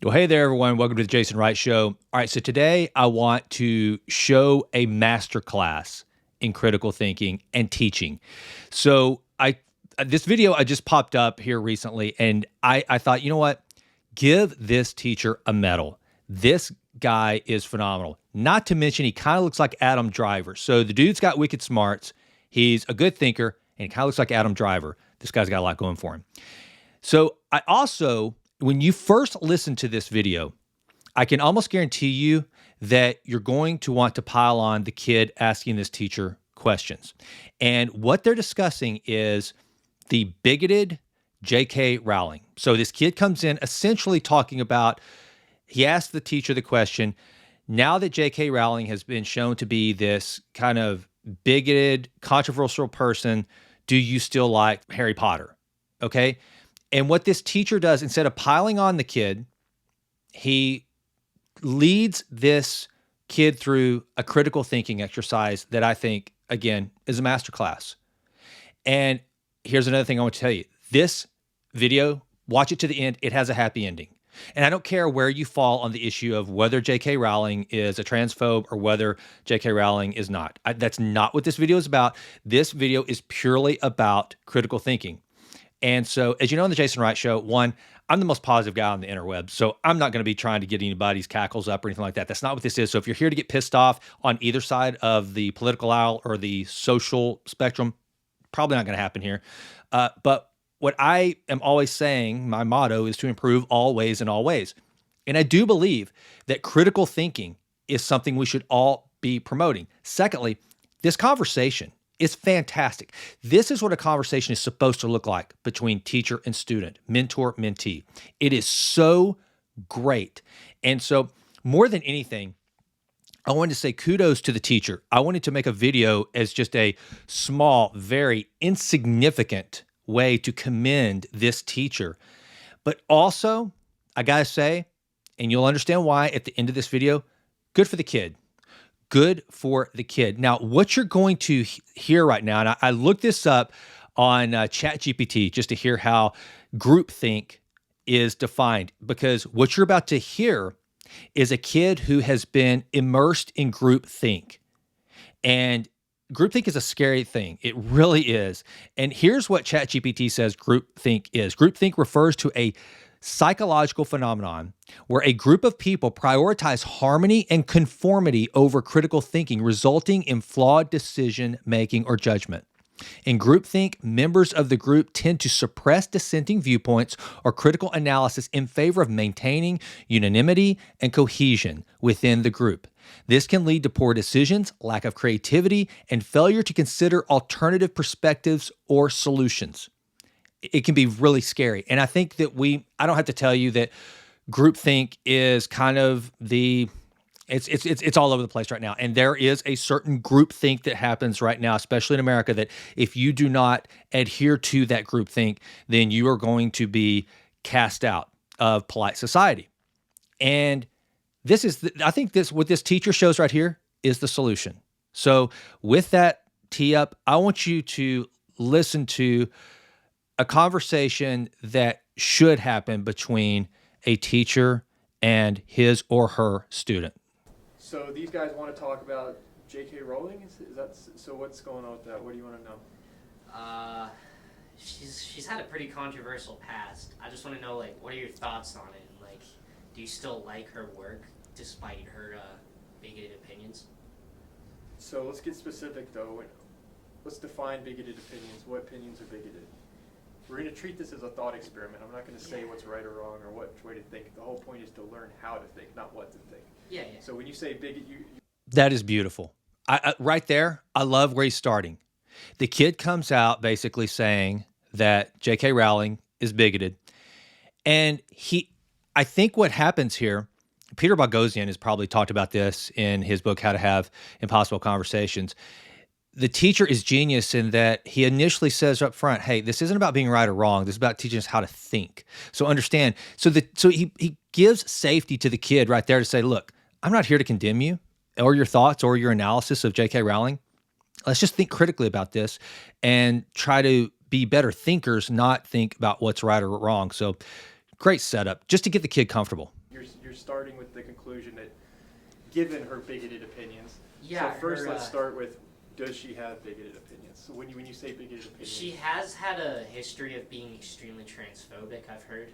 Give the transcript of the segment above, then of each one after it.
Well, hey there, everyone. Welcome to the Jason Wright Show. All right, so today I want to show a masterclass in critical thinking and teaching. So this video I just popped up here recently, and I thought, you know what? Give this teacher a medal. This guy is phenomenal. Not to mention, he kind of looks like Adam Driver. So the dude's got wicked smarts. He's a good thinker, and he kind of looks like Adam Driver. This guy's got a lot going for him. So I also, when you first listen to this video, I can almost guarantee you that you're going to want to pile on the kid asking this teacher questions. And what they're discussing is the bigoted J.K. Rowling. So this kid comes in essentially talking about, he asked the teacher the question, now that J.K. Rowling has been shown to be this kind of bigoted, controversial person, do you still like Harry Potter? Okay. And what this teacher does, instead of piling on the kid, he leads this kid through a critical thinking exercise that I think, again, is a masterclass. And here's another thing I want to tell you. This video, watch it to the end. It has a happy ending. And I don't care where you fall on the issue of whether J.K. Rowling is a transphobe or whether J.K. Rowling is not. That's not what this video is about. This video is purely about critical thinking. And so, as you know, on the Jason Wright Show, one, I'm the most positive guy on the interweb, so I'm not going to be trying to get anybody's cackles up or anything like that. That's not what this is. So if you're here to get pissed off on either side of the political aisle or the social spectrum, probably not going to happen here. But what I am always saying, my motto is to improve always in all ways. And I do believe that critical thinking is something we should all be promoting. Secondly, this conversation is fantastic. This is what a conversation is supposed to look like between teacher and student, mentor, mentee. It is so great. And so more than anything, I wanted to say kudos to the teacher. I wanted to make a video as just a small, very insignificant way to commend this teacher. But also, I gotta say, and you'll understand why at the end of this video, good for the kid. Good for the kid. Now, what you're going to hear right now, and I looked this up on ChatGPT just to hear how groupthink is defined, because what you're about to hear is a kid who has been immersed in groupthink. And groupthink is a scary thing. It really is. And here's what ChatGPT says groupthink is. Groupthink refers to a psychological phenomenon where a group of people prioritize harmony and conformity over critical thinking, resulting in flawed decision making or judgment. In groupthink, members of the group tend to suppress dissenting viewpoints or critical analysis in favor of maintaining unanimity and cohesion within the group. This can lead to poor decisions, lack of creativity, and failure to consider alternative perspectives or solutions. It can be really scary. And I think that I don't have to tell you that groupthink is kind of it's all over the place right now. And there is a certain groupthink that happens right now, especially in America, that if you do not adhere to that groupthink, then you are going to be cast out of polite society. And I think what this teacher shows right here is the solution. So with that tee up, I want you to listen to a conversation that should happen between a teacher and his or her student. So these guys want to talk about J.K. Rowling? Is that so? What's going on with that? What do you want to know? She's had a pretty controversial past. I just want to know, like, what are your thoughts on it? Like, do you still like her work despite her bigoted opinions? So let's get specific, though. Let's define bigoted opinions. What opinions are bigoted? We're going to treat this as a thought experiment. I'm not going to say what's right or wrong or what way to think. The whole point is to learn how to think, not what to think. Yeah. So when you say bigot, That is beautiful. Right there, I love where he's starting. The kid comes out basically saying that J.K. Rowling is bigoted. And I think what happens here, Peter Boghossian has probably talked about this in his book, How to Have Impossible Conversations. The teacher is genius in that he initially says up front, hey, this isn't about being right or wrong. This is about teaching us how to think. So understand. So he gives safety to the kid right there to say, look, I'm not here to condemn you or your thoughts or your analysis of J.K. Rowling. Let's just think critically about this and try to be better thinkers, not think about what's right or wrong. So great setup just to get the kid comfortable. You're you're starting with the conclusion that, given her bigoted opinions. Yeah. So first, her, let's start with, does she have bigoted opinions? So when you say bigoted opinions, She has had a history of being extremely transphobic, I've heard.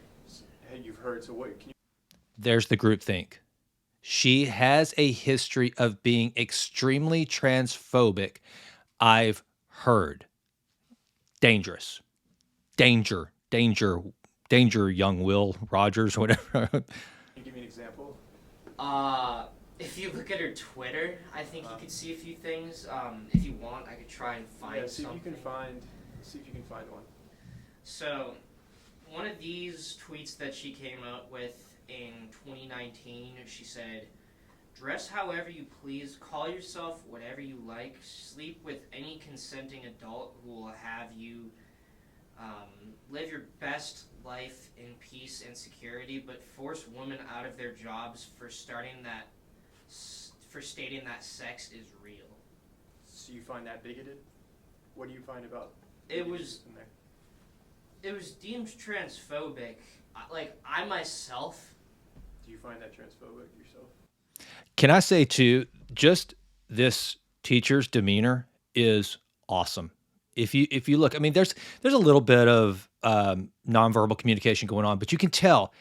hey, you've heard. So what can you? There's the groupthink. She has a history of being extremely transphobic. I've heard. Dangerous. Danger, young Will Rogers, whatever. Can you give me an example? If you look at her Twitter, I think you could see a few things. If you want, I could try and find see something. if you can find one. So, one of these tweets that she came up with in 2019, she said, "Dress however you please, call yourself whatever you like, sleep with any consenting adult who will have you live your best life in peace and security, but force women out of their jobs for stating that sex is real." So you find that bigoted? What do you find about It was in there? it was deemed transphobic. I myself. Do you find that transphobic yourself? Can I say too, just this teacher's demeanor is awesome. If you look, I mean, there's a little bit of nonverbal communication going on, but you can tell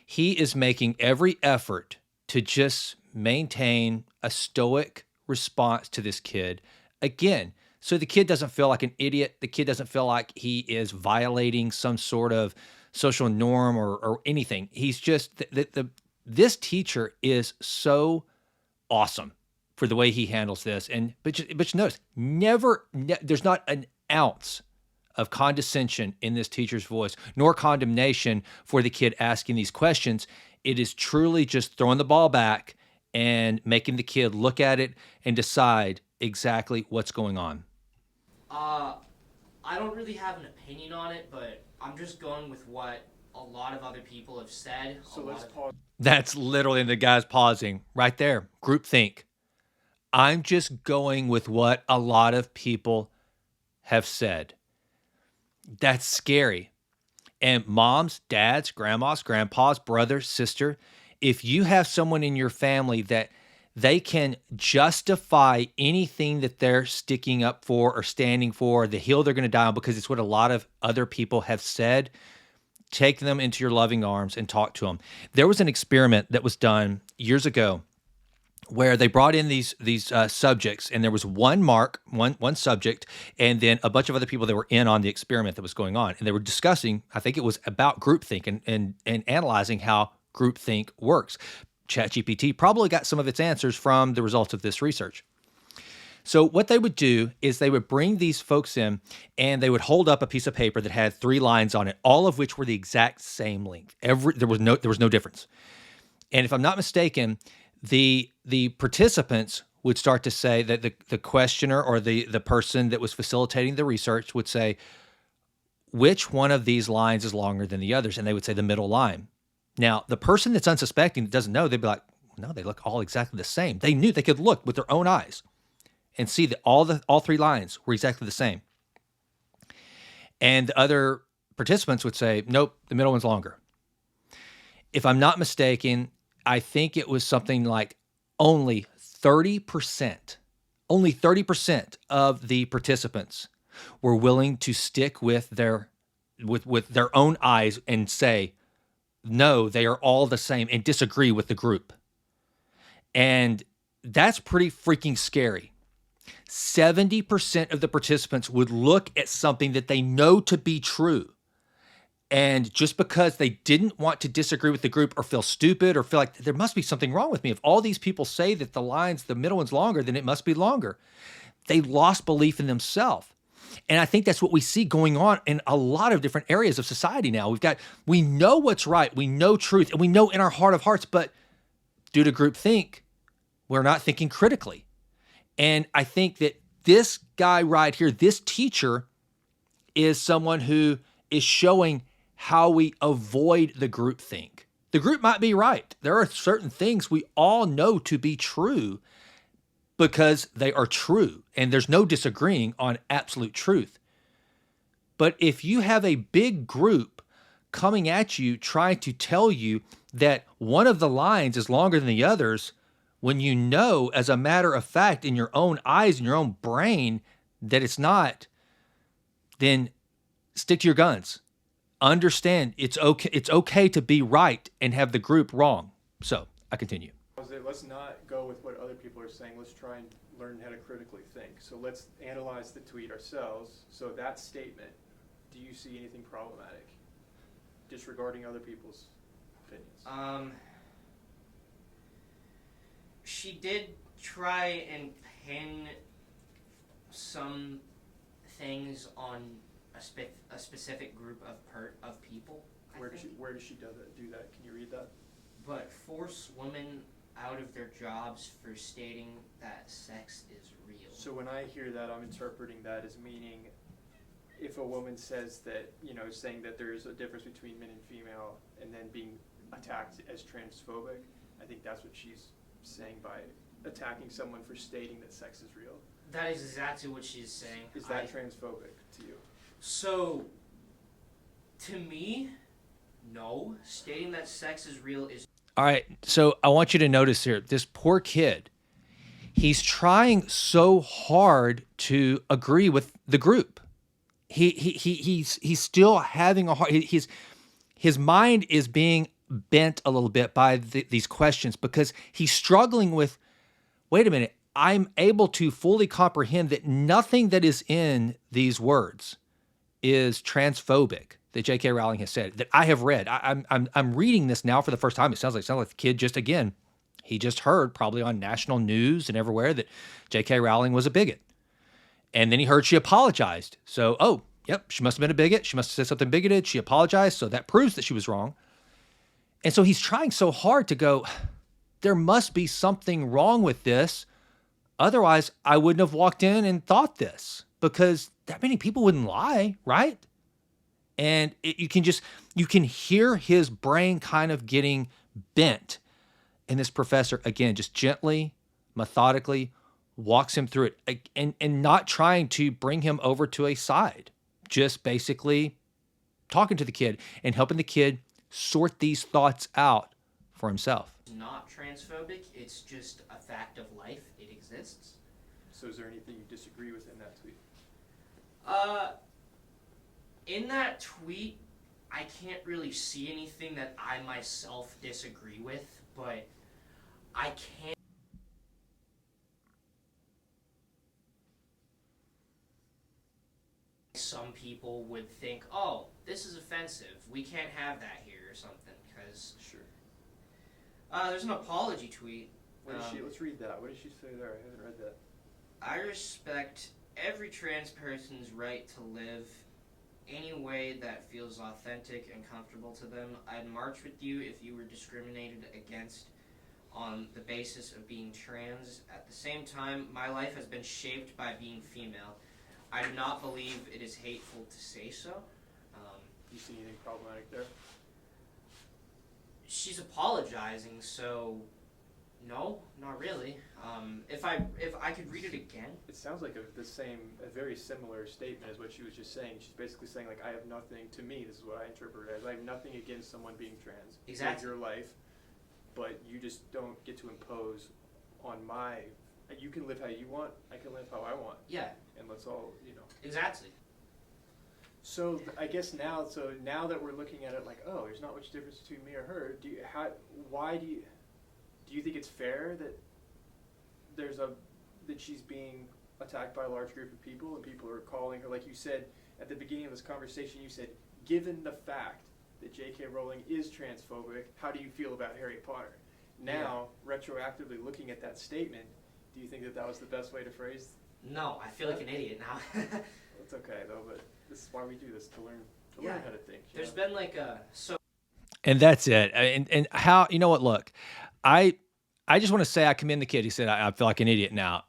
he is making every effort to just maintain a stoic response to this kid. Again, so the kid doesn't feel like an idiot. The kid doesn't feel like he is violating some sort of social norm or anything. He's just this teacher is so awesome for the way he handles this. And but you notice, there's not an ounce of condescension in this teacher's voice, nor condemnation for the kid asking these questions. It is truly just throwing the ball back and making the kid look at it and decide exactly what's going on. I don't really have an opinion on it, but I'm just going with what a lot of other people have said. So let's pause. That's literally the guy's pausing right there. Groupthink. I'm just going with what a lot of people have said. That's scary. And moms, dads, grandmas, grandpas, brothers, sister, if you have someone in your family that they can justify anything that they're sticking up for or standing for, the hill they're going to die on, because it's what a lot of other people have said, take them into your loving arms and talk to them. There was an experiment that was done years ago where they brought in these subjects, and there was one subject, and then a bunch of other people that were in on the experiment that was going on, and they were discussing, I think it was about groupthink and analyzing how groupthink works. ChatGPT probably got some of its answers from the results of this research. So what they would do is they would bring these folks in, and they would hold up a piece of paper that had 3 lines on it, all of which were the exact same length. There was no difference. And if I'm not mistaken, the participants would start to say that the questioner or the person that was facilitating the research would say, which one of these lines is longer than the others? And they would say the middle line. Now, the person that's unsuspecting, that doesn't know, they'd be like, no, they look all exactly the same. They knew, they could look with their own eyes and see that all 3 lines were exactly the same. And the other participants would say, nope, the middle one's longer. If I'm not mistaken, I think it was something like only 30% of the participants were willing to stick with their own eyes and say, no, they are all the same, and disagree with the group. And that's pretty freaking scary. 70% of the participants would look at something that they know to be true, and just because they didn't want to disagree with the group or feel stupid or feel like there must be something wrong with me, if all these people say that the middle one's longer, then it must be longer. They lost belief in themselves. And I think that's what we see going on in a lot of different areas of society now. We know what's right, we know truth, and we know in our heart of hearts, but due to groupthink, we're not thinking critically. And I think that this guy right here, this teacher, is someone who is showing how we avoid the groupthink. The group might be right. There are certain things we all know to be true because they are true, and there's no disagreeing on absolute truth. But if you have a big group coming at you trying to tell you that one of the lines is longer than the others, when you know as a matter of fact in your own eyes and your own brain that it's not, then stick to your guns. Understand it's okay to be right and have the group wrong. So I continue. Let's not go with what other people are saying. Let's try and learn how to critically think. So let's analyze the tweet ourselves. So that statement, do you see anything problematic? Disregarding other people's opinions. She did try and pin some things on a specific group of people. Where does she do that? Can you read that? But force women out of their jobs for stating that sex is real. So when I hear that, I'm interpreting that as meaning if a woman says that, saying that there's a difference between men and female and then being attacked as transphobic, I think that's what she's saying by attacking someone for stating that sex is real. That is exactly what she's saying. Is that transphobic to you? So, to me, no. Stating that sex is real is... All right, so I want you to notice here, this poor kid, he's trying so hard to agree with the group. He's still having a hard... His mind is being bent a little bit by these questions because he's struggling with, wait a minute, I'm able to fully comprehend that nothing that is in these words is transphobic, that J.K. Rowling has said, that I have read. I'm reading this now for the first time. It sounds like the kid he just heard probably on national news and everywhere that J.K. Rowling was a bigot. And then he heard she apologized. So, yep, she must have been a bigot. She must have said something bigoted. She apologized. So that proves that she was wrong. And so he's trying so hard to go, there must be something wrong with this. Otherwise, I wouldn't have walked in and thought this, because that many people wouldn't lie, right? And you can hear his brain kind of getting bent. And this professor, again, just gently, methodically walks him through it and not trying to bring him over to a side, just basically talking to the kid and helping the kid sort these thoughts out for himself. Not transphobic, it's just a fact of life. It exists. So is there anything you disagree with in that tweet? In that tweet, I can't really see anything that I myself disagree with, but I can't. Some people would think, oh, this is offensive. We can't have that here or something, because... Sure. There's an apology tweet. Let's read that. What did she say there? I haven't read that. I respect every trans person's right to live any way that feels authentic and comfortable to them. I'd march with you if you were discriminated against on the basis of being trans. At the same time, my life has been shaped by being female. I do not believe it is hateful to say so. You see anything problematic there? She's apologizing, so no, not really. If I could read it again. It sounds like a very similar statement as what she was just saying. She's basically saying, like, I have nothing, to me, this is what I interpret it as, I have nothing against someone being trans. Exactly. Live your life, but you just don't get to impose on you can live how you want, I can live how I want. Yeah. And let's all, Exactly. So I guess now that we're looking at it like, oh, there's not much difference between me or her, do you think it's fair that that she's being attacked by a large group of people and people are calling her, like you said at the beginning of this conversation, you said, given the fact that J.K. Rowling is transphobic, how do you feel about Harry Potter? Now, retroactively looking at that statement, do you think that was the best way to phrase? No, I feel like an idiot now. It's okay though, but this is why we do this, to learn how to think. There's been like and that's it. And how, you know what? Look, I just want to say I commend the kid. He said I feel like an idiot now.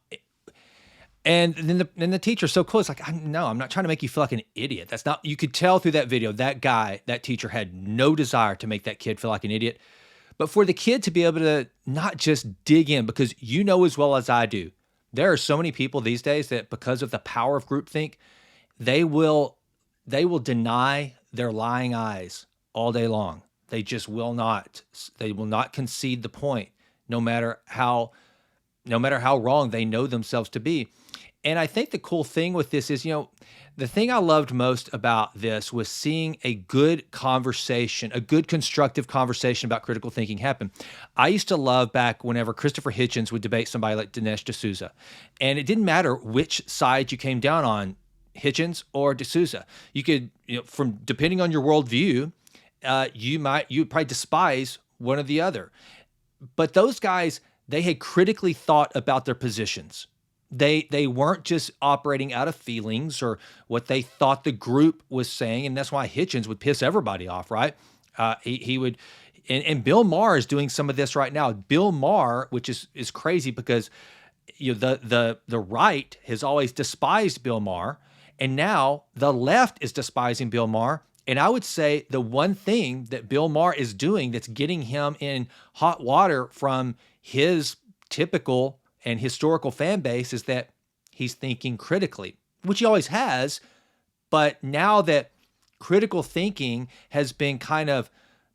And then the teacher's so cool. It's like, no, I'm not trying to make you feel like an idiot. That's not. You could tell through that video that teacher had no desire to make that kid feel like an idiot. But for the kid to be able to not just dig in, because you know as well as I do, there are so many people these days that because of the power of groupthink, they will deny their lying eyes all day long. They just will not. They will not concede the point, no matter how wrong they know themselves to be. And I think the cool thing with this is, the thing I loved most about this was seeing a good conversation, a good constructive conversation about critical thinking happen. I used to love back whenever Christopher Hitchens would debate somebody like Dinesh D'Souza. And it didn't matter which side you came down on, Hitchens or D'Souza. You could, from depending on your worldview, you'd probably despise one or the other. But those guys, they had critically thought about their positions. They weren't just operating out of feelings or what they thought the group was saying, and that's why Hitchens would piss everybody off, right? He would, and Bill Maher is doing some of this right now. Bill Maher, which is crazy because the right has always despised Bill Maher, and now the left is despising Bill Maher. And I would say the one thing that Bill Maher is doing that's getting him in hot water from his typical and historical fan base is that he's thinking critically, which he always has. But now that critical thinking has been kind of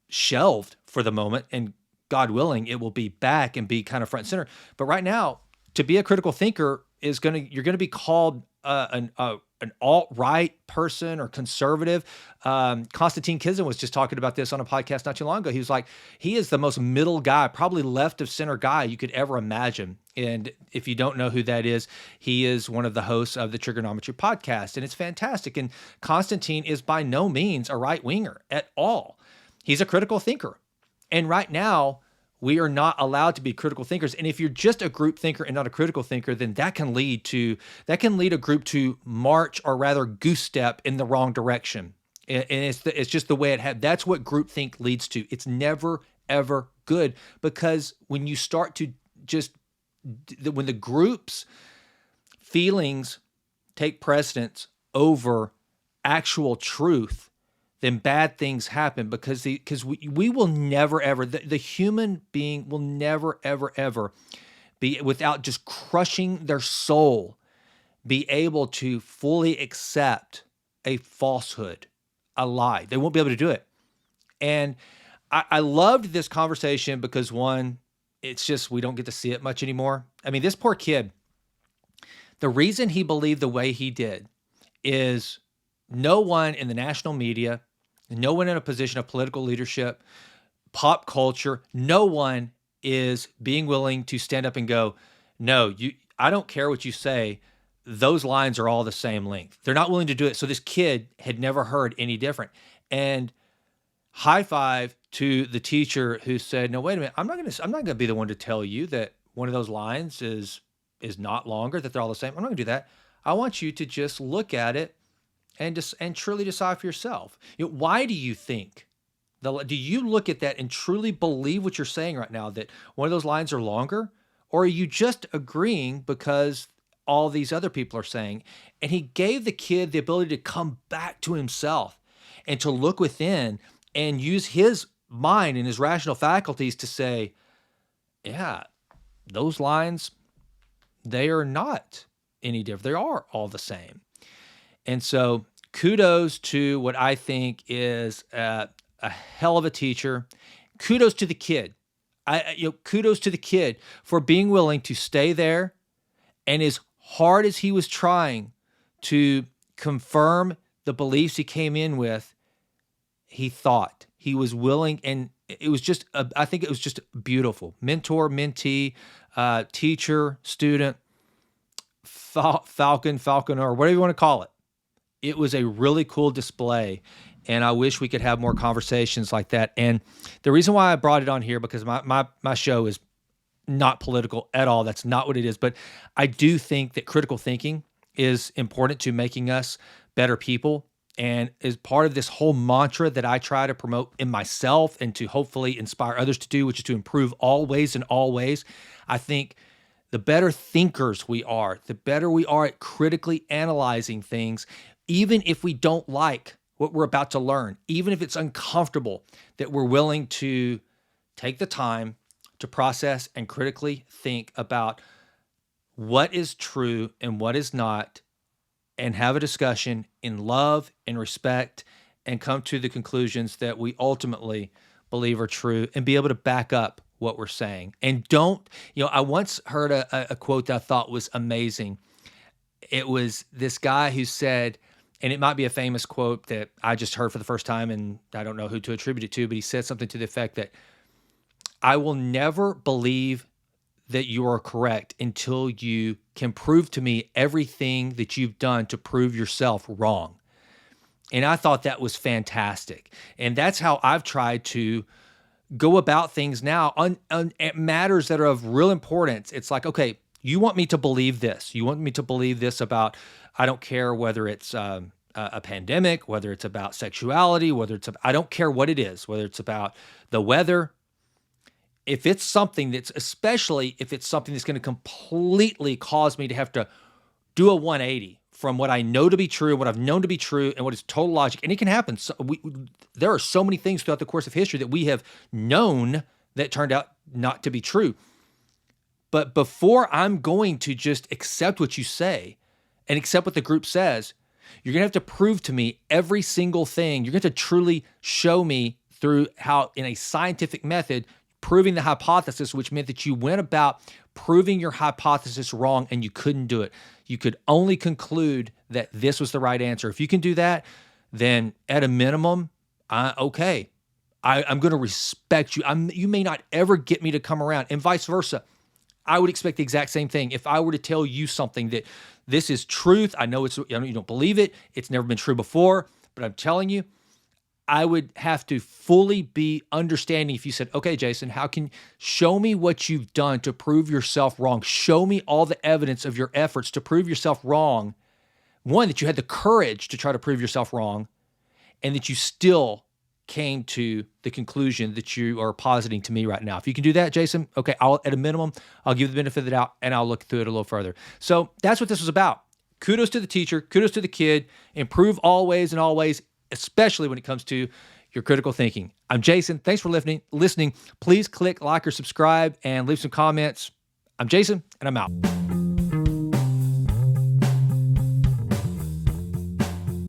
shelved for the moment, and God willing, it will be back and be kind of front and center. But right now, to be a critical thinker you're going to be called an alt-right person or conservative. Konstantin Kizin was just talking about this on a podcast not too long ago. He was like, he is the most middle guy, probably left of center guy you could ever imagine. And if you don't know who that is, he is one of the hosts of the Trigonometry podcast, and it's fantastic. And Konstantin is by no means a right-winger at all. He's a critical thinker. And right now, we are not allowed to be critical thinkers. And if you're just a group thinker and not a critical thinker, then that can lead a group to march, or rather goose step, in the wrong direction. And it's just the way it had. That's what groupthink leads to. It's never, ever good, because when you start to when the group's feelings take precedence over actual truth, then bad things happen, because we will never, ever, the human being will never, ever, ever be, without just crushing their soul, be able to fully accept a falsehood, a lie. They won't be able to do it. And I loved this conversation because, one, it's just, we don't get to see it much anymore. I mean, this poor kid, the reason he believed the way he did is no one in the national media, no one in a position of political leadership, pop culture, no one is being willing to stand up and go, no, I don't care what you say. Those lines are all the same length. They're not willing to do it. So this kid had never heard any different. And high five to the teacher who said, no, wait a minute. I'm not going to be the one to tell you that one of those lines is not longer, that they're all the same. I'm not going to do that. I want you to just look at it and truly decide for yourself. Why do you think? Do you look at that and truly believe what you're saying right now, that one of those lines are longer? Or are you just agreeing because all these other people are saying? And he gave the kid the ability to come back to himself and to look within and use his mind and his rational faculties to say, yeah, those lines, they are not any different. They are all the same. And so kudos to what I think is a hell of a teacher. Kudos to the kid. Kudos to the kid for being willing to stay there. And as hard as he was trying to confirm the beliefs he came in with, he thought. He was willing, and it was just, I think it was just beautiful. Mentor, mentee, teacher, student, falconer, whatever you want to call it. It was a really cool display, and I wish we could have more conversations like that. And the reason why I brought it on here, because my show is not political at all. That's not what it is. But I do think that critical thinking is important to making us better people, and is part of this whole mantra that I try to promote in myself and to hopefully inspire others to do, which is to improve always and always. I think the better thinkers we are, the better we are at critically analyzing things, even if we don't like what we're about to learn, even if it's uncomfortable, that we're willing to take the time to process and critically think about what is true and what is not, and have a discussion in love and respect, and come to the conclusions that we ultimately believe are true and be able to back up what we're saying. And don't, I once heard a quote that I thought was amazing. It was this guy who said, and it might be a famous quote that I just heard for the first time, and I don't know who to attribute it to, but he said something to the effect that I will never believe that you are correct until you can prove to me everything that you've done to prove yourself wrong. And I thought that was fantastic. And that's how I've tried to go about things now on matters that are of real importance. It's like, okay, you want me to believe this. You want me to believe this about, I don't care whether it's a pandemic, whether it's about sexuality, I don't care what it is, whether it's about the weather. If it's something especially if it's something that's going to completely cause me to have to do a 180 from what I know to be true, what I've known to be true, and what is total logic, and it can happen. So there are so many things throughout the course of history that we have known that turned out not to be true. But before I'm going to just accept what you say and accept what the group says, you're going to have to prove to me every single thing. You're going to have to truly show me through how, in a scientific method, proving the hypothesis, which meant that you went about proving your hypothesis wrong and you couldn't do it. You could only conclude that this was the right answer. If you can do that, then at a minimum, okay, I'm going to respect you. You may not ever get me to come around, and vice versa. I would expect the exact same thing. If I were to tell you something that this is truth, I know you don't believe it, it's never been true before, but I'm telling you, I would have to fully be understanding if you said, okay, Jason, show me what you've done to prove yourself wrong. Show me all the evidence of your efforts to prove yourself wrong. One, that you had the courage to try to prove yourself wrong, and that you still came to the conclusion that you are positing to me right now. If you can do that, Jason, okay, at a minimum, I'll give you the benefit of the doubt and I'll look through it a little further. So that's what this was about. Kudos to the teacher, kudos to the kid, improve always and always, especially when it comes to your critical thinking. I'm Jason. Thanks for listening. Please click like or subscribe and leave some comments. I'm Jason, and I'm out.